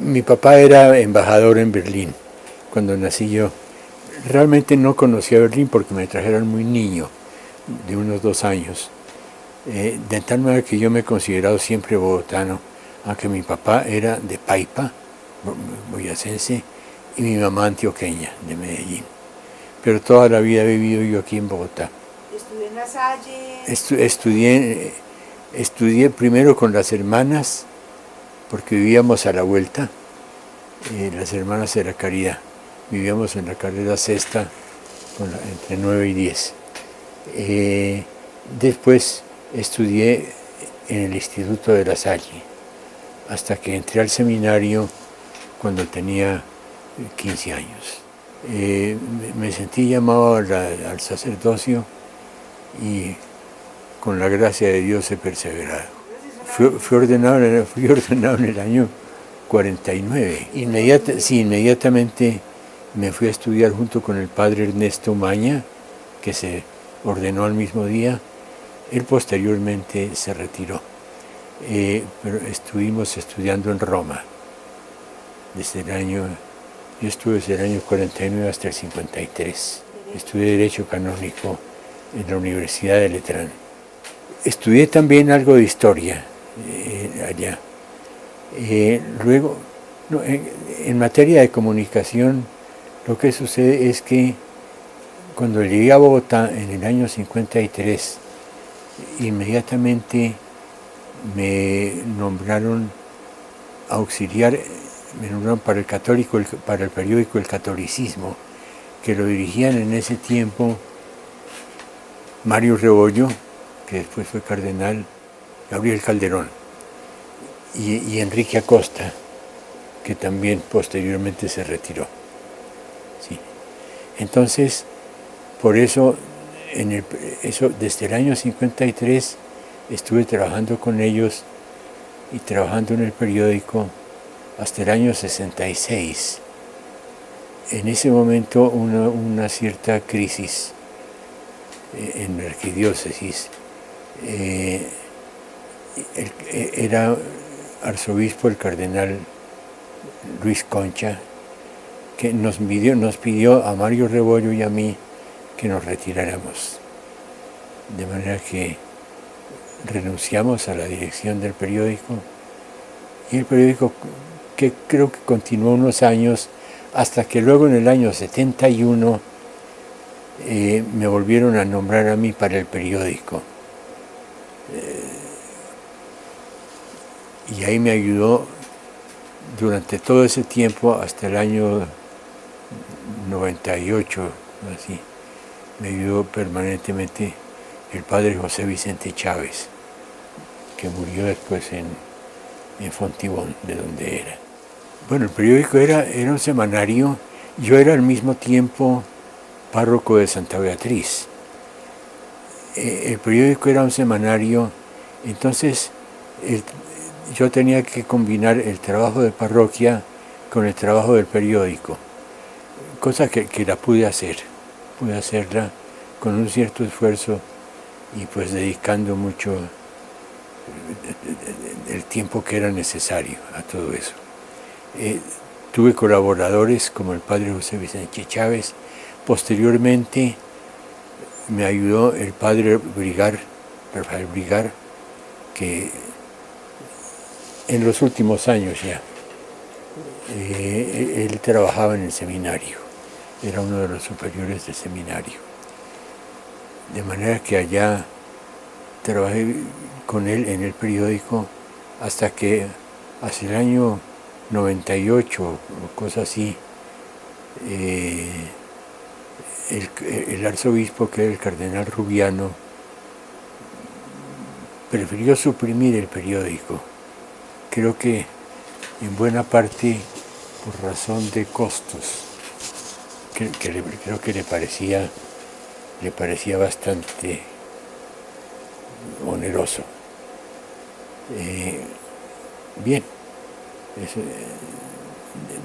Mi papá era embajador en Berlín cuando nací yo. Realmente no conocía Berlín porque me trajeron muy niño, de unos 2 años. De tal manera que yo me he considerado siempre bogotano, aunque mi papá era de Paipa, boyacense, y mi mamá antioqueña, de Medellín. Pero toda la vida he vivido yo aquí en Bogotá. ¿Estudió en La Salle? Estudié primero con las hermanas, porque vivíamos a la vuelta, las hermanas de la Caridad. Vivíamos en la carrera sexta, entre 9 y 10. Después estudié en el Instituto de La Salle, hasta que entré al seminario cuando tenía 15 años. Me sentí llamado al sacerdocio y con la gracia de Dios he perseverado. Fui ordenado en el año 49. Inmediatamente me fui a estudiar junto con el padre Ernesto Maña, que se ordenó al mismo día. Él posteriormente se retiró, pero estuvimos estudiando en Roma. Yo estuve desde el año 49 hasta el 53. Estudié Derecho Canónico en la Universidad de Letrán. Estudié también algo de historia allá. Luego, en materia de comunicación, lo que sucede es que cuando llegué a Bogotá en el año 53, inmediatamente me nombraron auxiliar, me nombraron para el periódico El Catolicismo, que lo dirigían en ese tiempo Mario Rebollo, que después fue cardenal, Gabriel Calderón, y Enrique Acosta, que también posteriormente se retiró. Sí. Entonces, por eso, desde el año 53 estuve trabajando con ellos y trabajando en el periódico hasta el año 66. En ese momento una cierta crisis en la arquidiócesis. Era arzobispo el cardenal Luis Concha, que nos pidió a Mario Rebollo y a mí que nos retiráramos. De manera que renunciamos a la dirección del periódico, y el periódico, que creo que continuó unos años, hasta que luego en el año 71 me volvieron a nombrar a mí para el periódico. Y ahí me ayudó durante todo ese tiempo, hasta el año 98, así, me ayudó permanentemente el padre José Vicente Chávez, que murió después en Fontibón, de donde era. Bueno, el periódico era un semanario. Yo era al mismo tiempo párroco de Santa Beatriz. El periódico era un semanario, entonces yo tenía que combinar el trabajo de parroquia con el trabajo del periódico, cosa que la pude hacerla con un cierto esfuerzo y pues dedicando mucho el tiempo que era necesario a todo eso. Tuve colaboradores como el padre José Vicente Chávez. Posteriormente me ayudó el padre Rafael Brigar, que en los últimos años ya, él trabajaba en el seminario, era uno de los superiores del seminario. De manera que allá trabajé con él en el periódico hasta que hacia el año 98 o cosa así, el arzobispo, que era el cardenal Rubiano, prefirió suprimir el periódico. Creo que en buena parte por razón de costos, creo que le parecía bastante oneroso. Bien,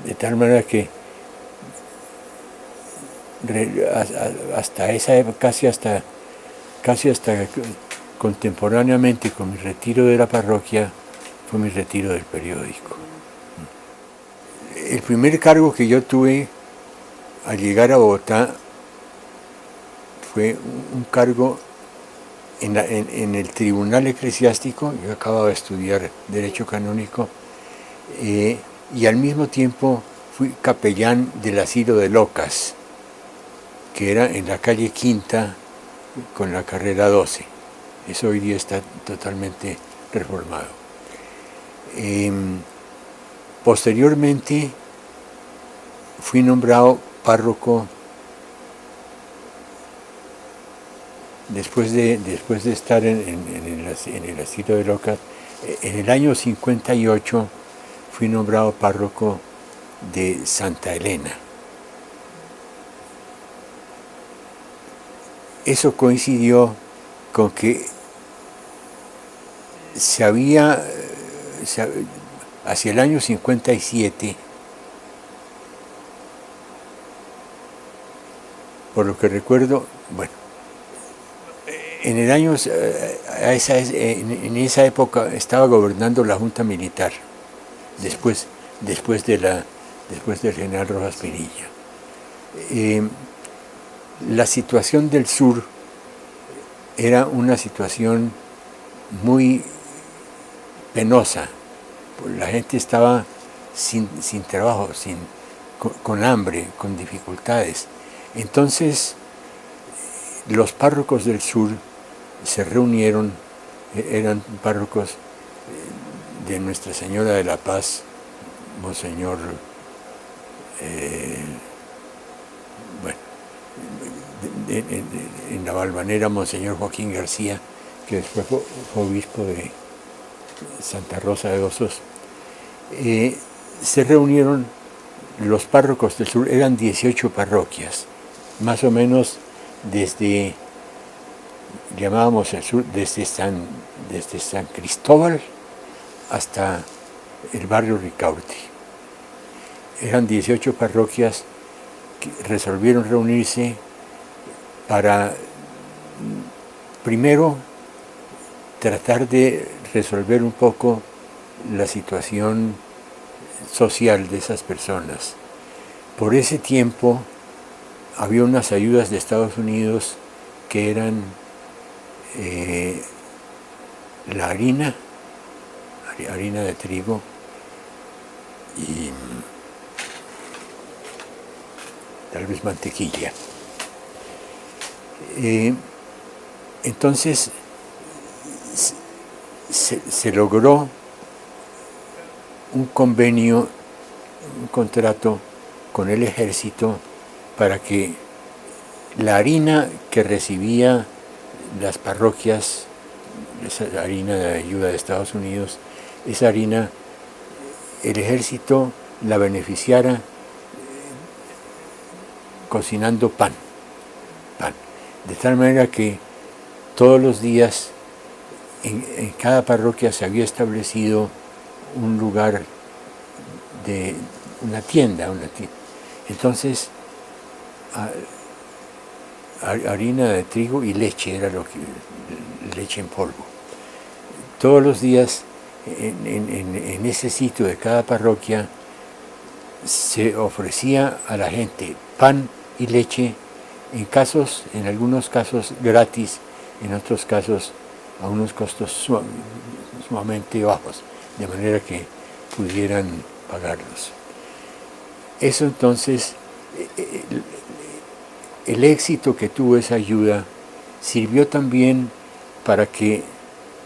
de tal manera que hasta esa época, casi hasta contemporáneamente con mi retiro de la parroquia, fue mi retiro del periódico. El primer cargo que yo tuve al llegar a Bogotá fue un cargo en el Tribunal Eclesiástico. Yo acababa de estudiar Derecho Canónico, y al mismo tiempo fui capellán del asilo de Locas, que era en la calle Quinta con la carrera 12. Eso hoy día está totalmente reformado. Posteriormente fui nombrado párroco después de estar en el asilo de Locas. En el año 58 fui nombrado párroco de Santa Elena. Eso coincidió con que hacia el año 57, por lo que recuerdo, bueno, en esa época estaba gobernando la Junta Militar, después del general Rojas Pinilla. La situación del sur era una situación muy penosa. La gente estaba sin trabajo, con hambre, con dificultades. Entonces, los párrocos del sur se reunieron, eran párrocos de Nuestra Señora de la Paz, Monseñor, en la Valvanera, Monseñor Joaquín García, que después fue obispo de Santa Rosa de Osos. Se reunieron los párrocos del sur, eran 18 parroquias, más o menos llamábamos el sur, desde San Cristóbal hasta el barrio Ricaurte. Eran 18 parroquias que resolvieron reunirse para, primero, tratar de resolver un poco la situación social de esas personas. Por ese tiempo había unas ayudas de Estados Unidos que eran la harina de trigo y tal vez mantequilla. Entonces se logró un convenio, un contrato con el ejército para que la harina que recibía las parroquias, esa harina de ayuda de Estados Unidos, esa harina, el ejército la beneficiara cocinando pan. De tal manera que todos los días en cada parroquia se había establecido un lugar de una tienda. Entonces, harina de trigo y leche, era leche en polvo. Todos los días en ese sitio de cada parroquia se ofrecía a la gente pan y leche, en algunos casos gratis, en otros casos a unos costos sumamente bajos, de manera que pudieran pagarlos. Eso entonces, el éxito que tuvo esa ayuda sirvió también para que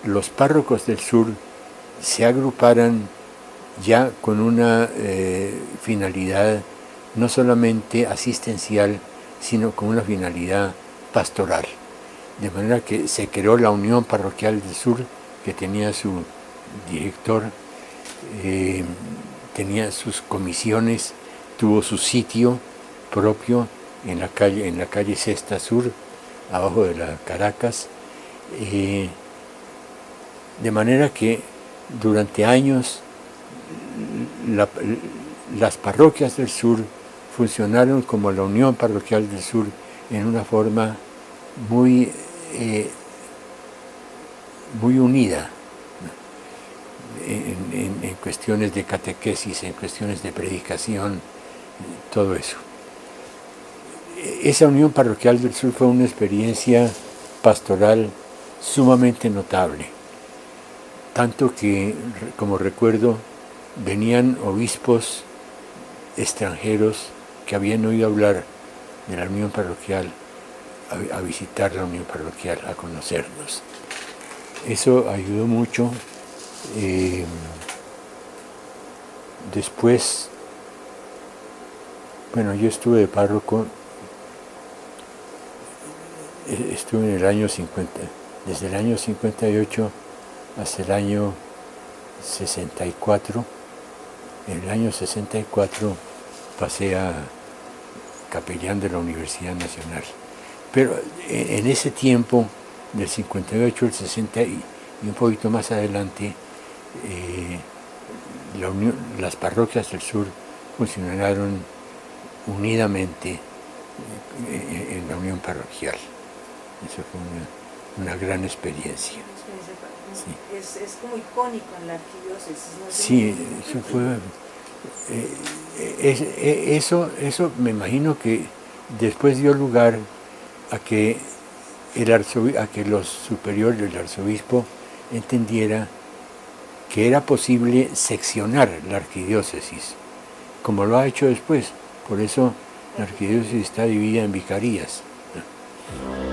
los párrocos del sur se agruparan ya con una finalidad no solamente asistencial, sino con una finalidad pastoral. De manera que se creó la Unión Parroquial del Sur, que tenía su director, tenía sus comisiones, tuvo su sitio propio en la calle Sexta Sur, abajo de la Caracas, de manera que durante años las parroquias del sur funcionaron como la Unión Parroquial del Sur en una forma muy unida en cuestiones de catequesis, en cuestiones de predicación, todo eso. Esa Unión Parroquial del Sur fue una experiencia pastoral sumamente notable, tanto que, como recuerdo, venían obispos extranjeros que habían oído hablar de la Unión Parroquial a visitar la Unión Parroquial, a conocernos. Eso ayudó mucho. Después, bueno, yo estuve de párroco, estuve en el año 50, desde el año 58 hasta el año 64. En el año 64 pasé a capellán de la Universidad Nacional. Pero en ese tiempo, del 58 al 60 y un poquito más adelante, las parroquias del sur funcionaron unidamente en la unión parroquial. Eso fue una gran experiencia. Sí. Es como icónico en la arquidiócesis, ¿no? Sí, eso fue... eso me imagino que después dio lugar a que los superiores del arzobispo entendiera que era posible seccionar la arquidiócesis, como lo ha hecho después. Por eso la arquidiócesis está dividida en vicarías, ¿no?